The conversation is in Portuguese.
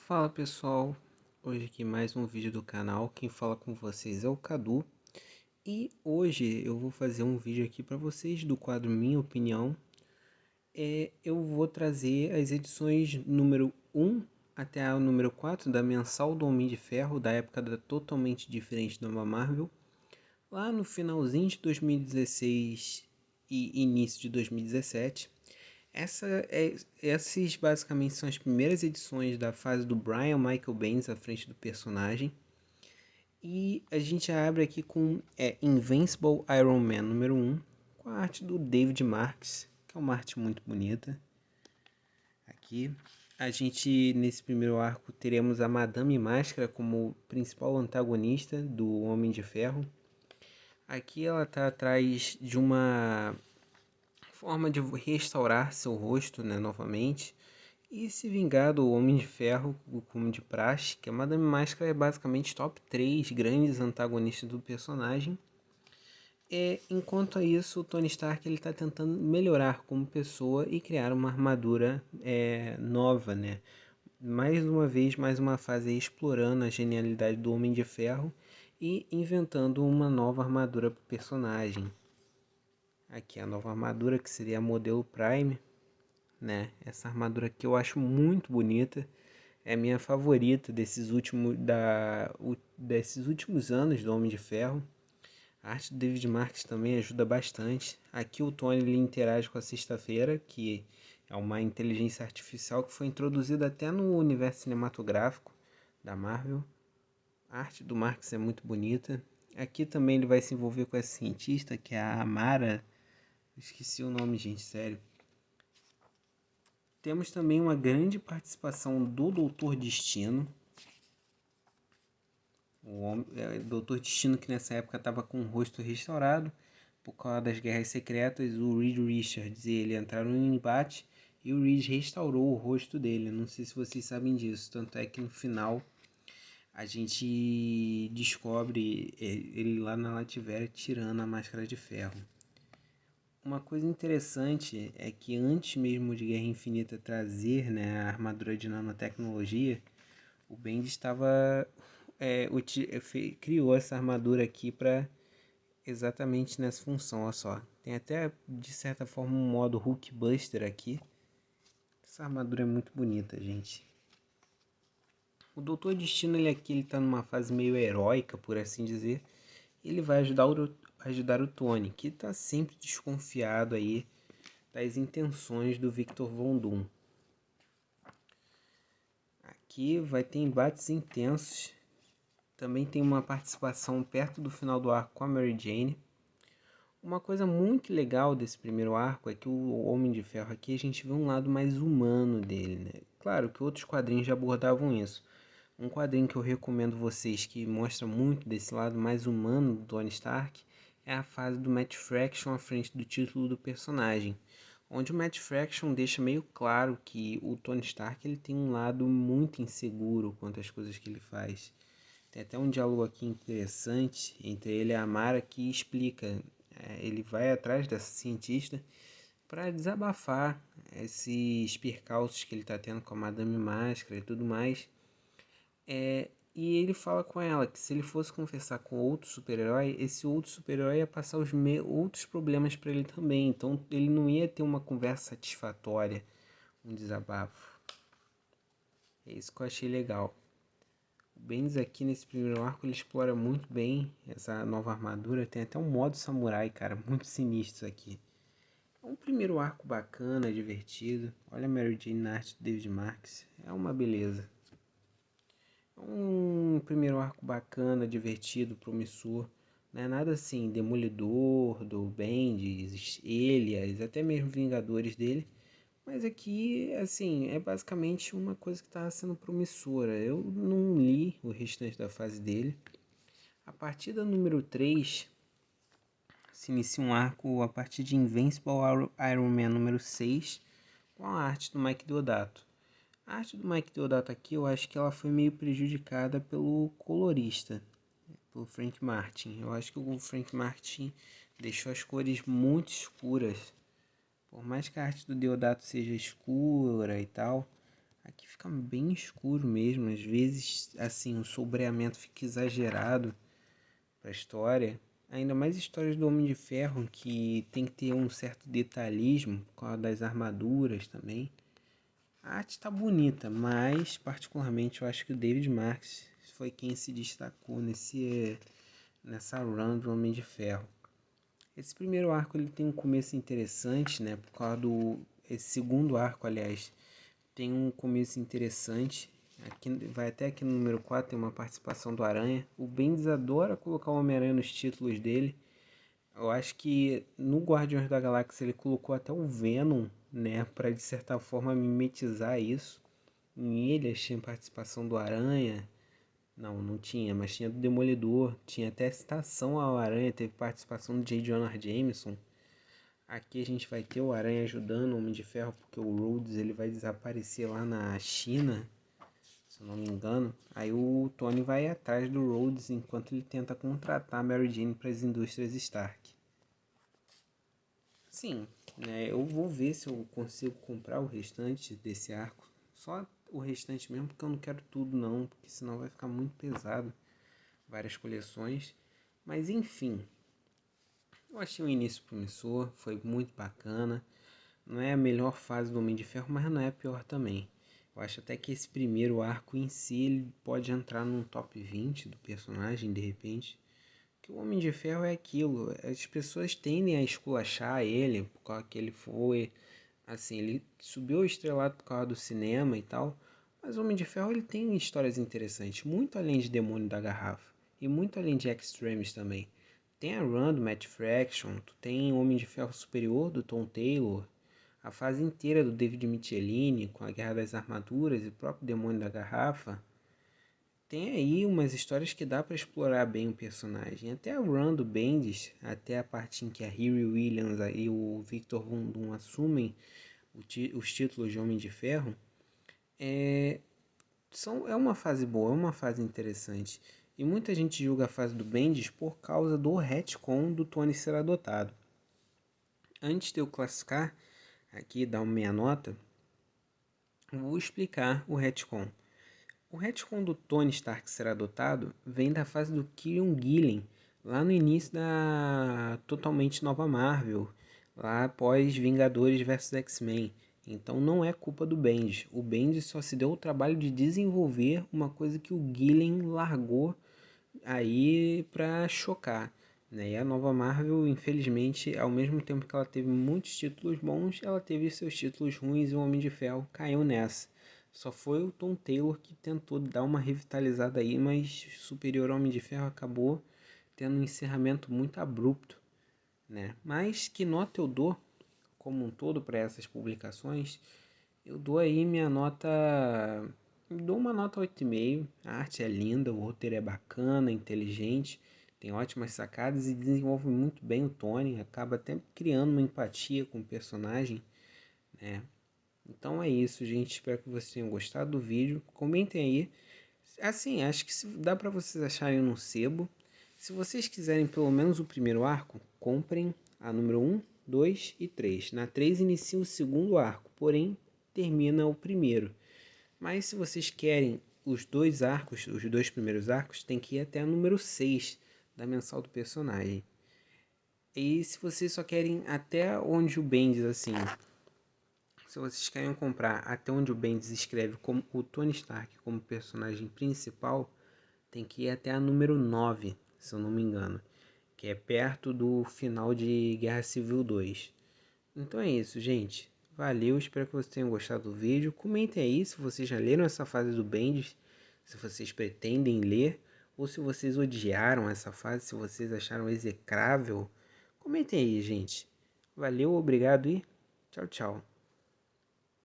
Fala pessoal, hoje aqui mais um vídeo do canal, quem fala com vocês é o Cadu e hoje eu vou fazer um vídeo aqui para vocês do quadro Minha Opinião. Eu vou trazer as edições número 1 até a número 4 da mensal do Homem de Ferro, da época totalmente diferente da Marvel, lá no finalzinho de 2016 e início de 2017. Essas basicamente são as primeiras edições da fase do Brian Michael Bendis à frente do personagem. E a gente abre aqui com Invincible Iron Man número 1, com a arte do David Marks, que é uma arte muito bonita. Aqui a gente, nesse primeiro arco, teremos a Madame Máscara como principal antagonista do Homem de Ferro. Aqui ela está atrás de uma forma de restaurar seu rosto, né, novamente, e se vingar do Homem de Ferro, como de praxe, que a Madame Máscara é basicamente top 3 grandes antagonistas do personagem. Enquanto a isso, o Tony Stark está tentando melhorar como pessoa e criar uma armadura nova, né? Mais uma vez, mais uma fase aí, explorando a genialidade do Homem de Ferro e inventando uma nova armadura para o personagem. Aqui a nova armadura, que seria a modelo Prime, né? Essa armadura aqui eu acho muito bonita. É a minha favorita desses últimos anos do Homem de Ferro. A arte do David Marks também ajuda bastante. Aqui o Tony ele interage com a Sexta-feira, que é uma inteligência artificial que foi introduzida até no universo cinematográfico da Marvel. A arte do Marks é muito bonita. Aqui também ele vai se envolver com essa cientista, que é a Amara. Esqueci o nome, gente, sério. Temos também uma grande participação do Doutor Destino. O Doutor Destino, que nessa época estava com o rosto restaurado por causa das guerras secretas. O Reed Richards e ele entraram em embate e o Reed restaurou o rosto dele. Não sei se vocês sabem disso, tanto é que no final a gente descobre ele lá na Latveria tirando a máscara de ferro. Uma coisa interessante é que antes mesmo de Guerra Infinita trazer, né, a armadura de nanotecnologia, o Bendis estava criou essa armadura aqui para exatamente nessa função, olha só. Tem até de certa forma um modo Hulkbuster aqui. Essa armadura é muito bonita, gente. O Doutor Destino ele aqui ele tá numa fase meio heróica, por assim dizer. Ele vai ajudar o Tony, que está sempre desconfiado aí das intenções do Victor Von Doom. Aqui vai ter embates intensos. Também tem uma participação perto do final do arco com a Mary Jane. Uma coisa muito legal desse primeiro arco é que o Homem de Ferro aqui a gente vê um lado mais humano dele, né? Claro que outros quadrinhos já abordavam isso. Um quadrinho que eu recomendo vocês que mostra muito desse lado mais humano do Tony Stark é a fase do Matt Fraction à frente do título do personagem, onde o Matt Fraction deixa meio claro que o Tony Stark ele tem um lado muito inseguro quanto às coisas que ele faz. Tem até um diálogo aqui interessante entre ele e a Mara que explica. Ele vai atrás dessa cientista para desabafar esses percalços que ele está tendo com a Madame Máscara e tudo mais. E ele fala com ela que se ele fosse conversar com outro super-herói, esse outro super-herói ia passar outros problemas para ele também. Então ele não ia ter uma conversa satisfatória, um desabafo. É isso que eu achei legal. O Bendis aqui nesse primeiro arco ele explora muito bem essa nova armadura. Tem até um modo samurai, cara, muito sinistro isso aqui. É um primeiro arco bacana, divertido. Olha a Mary Jane na arte do David Marks. É uma beleza. É um primeiro arco bacana, divertido, promissor. Não é nada assim, Demolidor, do Bendis, Elias, até mesmo Vingadores dele. Mas aqui, assim, é basicamente uma coisa que está sendo promissora. Eu não li o restante da fase dele. A partir da número 3, se inicia um arco a partir de Invincible Iron Man número 6, com a arte do Mike Deodato. A arte do Mike Deodato aqui, eu acho que ela foi meio prejudicada pelo colorista, pelo Frank Martin. Eu acho que o Frank Martin deixou as cores muito escuras. Por mais que a arte do Deodato seja escura e tal, Aqui fica bem escuro mesmo, às vezes, assim, o sombreamento fica exagerado pra história. Ainda mais histórias do Homem de Ferro, que tem que ter um certo detalhismo por causa das armaduras também. A arte tá bonita, mas particularmente eu acho que o David Marks foi quem se destacou nessa run do Homem de Ferro. Esse primeiro arco ele tem um começo interessante, né? Por causa do esse segundo arco, aliás, tem um começo interessante. Aqui, vai até aqui no número 4, tem uma participação do Aranha. O Bendis adora colocar o Homem-Aranha nos títulos dele. Eu acho que no Guardiões da Galáxia ele colocou até o Venom, né, para de certa forma mimetizar isso. Em Ilhas tinha participação do Aranha. Não, não tinha, mas tinha do Demolidor. Tinha até citação ao Aranha, teve participação do J. Jonah Jameson. Aqui a gente vai ter o Aranha ajudando o Homem de Ferro, porque o Rhodes ele vai desaparecer lá na China, se eu não me engano. Aí o Tony vai atrás do Rhodes enquanto ele tenta contratar a Mary Jane para as indústrias Stark. Sim, né, eu vou ver se eu consigo comprar o restante desse arco. Só o restante mesmo, porque eu não quero tudo não, porque senão vai ficar muito pesado. Várias coleções. Mas enfim, eu achei o início promissor, foi muito bacana. Não é a melhor fase do Homem de Ferro, mas não é a pior também. Eu acho até que esse primeiro arco em si ele pode entrar num top 20 do personagem, de repente. Que o Homem de Ferro é aquilo. As pessoas tendem a esculachar ele, por causa que ele foi. Assim, ele subiu o estrelato por causa do cinema e tal. Mas o Homem de Ferro ele tem histórias interessantes, muito além de Demônio da Garrafa. E muito além de Extremis também. Tem a Run do Matt Fraction, tu tem o Homem de Ferro Superior do Tom Taylor, a fase inteira do David Michelini com a Guerra das Armaduras e o próprio Demônio da Garrafa. Tem aí umas histórias que dá para explorar bem o personagem. Até a run do Bendis, até a parte em que a Riri Williams e o Victor Von Doom assumem os títulos de Homem de Ferro, é, é uma fase boa, é uma fase interessante. E muita gente julga a fase do Bendis por causa do retcon do Tony ser adotado. Antes de eu classificar aqui e dar uma meia nota, vou explicar o retcon. O retcon do Tony Stark ser adotado vem da fase do Kieron Gillen, lá no início da totalmente nova Marvel, lá após Vingadores vs X-Men. Então não é culpa do Bendis. O Bendis só se deu o trabalho de desenvolver uma coisa que o Gillen largou aí pra chocar. Né? E a nova Marvel, infelizmente, ao mesmo tempo que ela teve muitos títulos bons, ela teve seus títulos ruins e o Homem de Ferro caiu nessa. Só foi o Tom Taylor que tentou dar uma revitalizada aí, mas Superior ao Homem de Ferro acabou tendo um encerramento muito abrupto, né? Mas que nota eu dou como um todo para essas publicações? Eu dou aí minha nota, dou uma nota 8,5. A arte é linda, o roteiro é bacana, inteligente, tem ótimas sacadas e desenvolve muito bem o Tony, acaba até criando uma empatia com o personagem, né? Então é isso, gente. Espero que vocês tenham gostado do vídeo. Comentem aí. Assim, acho que dá para vocês acharem no sebo. Se vocês quiserem pelo menos o primeiro arco, comprem a número 1, 2 e 3. Na 3 inicia o segundo arco, porém termina o primeiro. Mas se vocês querem os dois arcos, os dois primeiros arcos, tem que ir até a número 6 da mensal do personagem. E se vocês só querem até onde o Bendis, assim, se vocês querem comprar até onde o Bendis escreve como o Tony Stark como personagem principal, tem que ir até a número 9, se eu não me engano, que é perto do final de Guerra Civil 2. Então é isso, gente. Valeu, espero que vocês tenham gostado do vídeo. Comentem aí se vocês já leram essa fase do Bendis, se vocês pretendem ler, ou se vocês odiaram essa fase, se vocês acharam execrável. Comentem aí, gente. Valeu, obrigado e tchau, tchau.